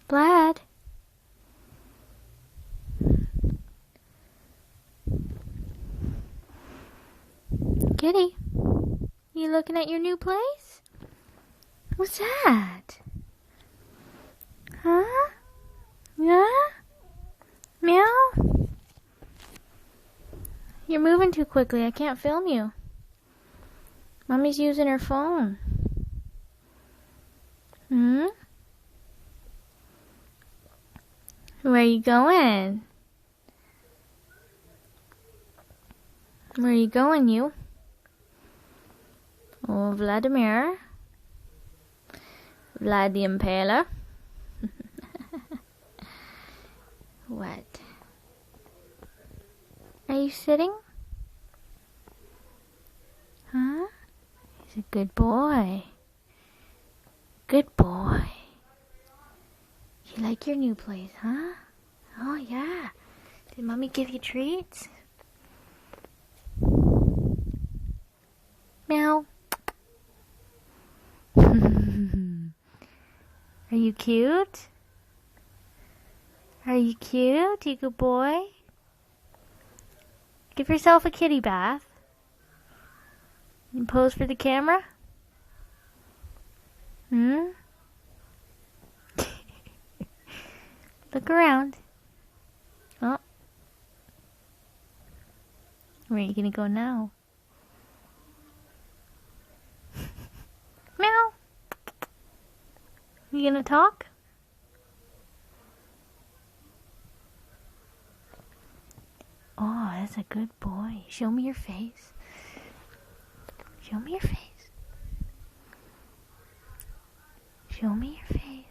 Vlad? Kitty? You looking at your new place? What's that? Huh? Yeah? Meow? You're moving too quickly. I can't film you. Mommy's using her phone. Hmm? Where are you going? Where are you going, you? Oh, Vladimir. Vlad the Impaler. What? Are you sitting? Huh? He's a good boy. Good boy. You like your new place, huh? Oh, yeah. Did Mommy give you treats? Meow. Are you cute? Are you cute? You good boy? Give yourself a kitty bath. And pose for the camera? Hmm? Look around. Oh. Where are you gonna go now? Meow. You gonna talk? Oh, that's a good boy. Show me your face. Show me your face. Show me your face.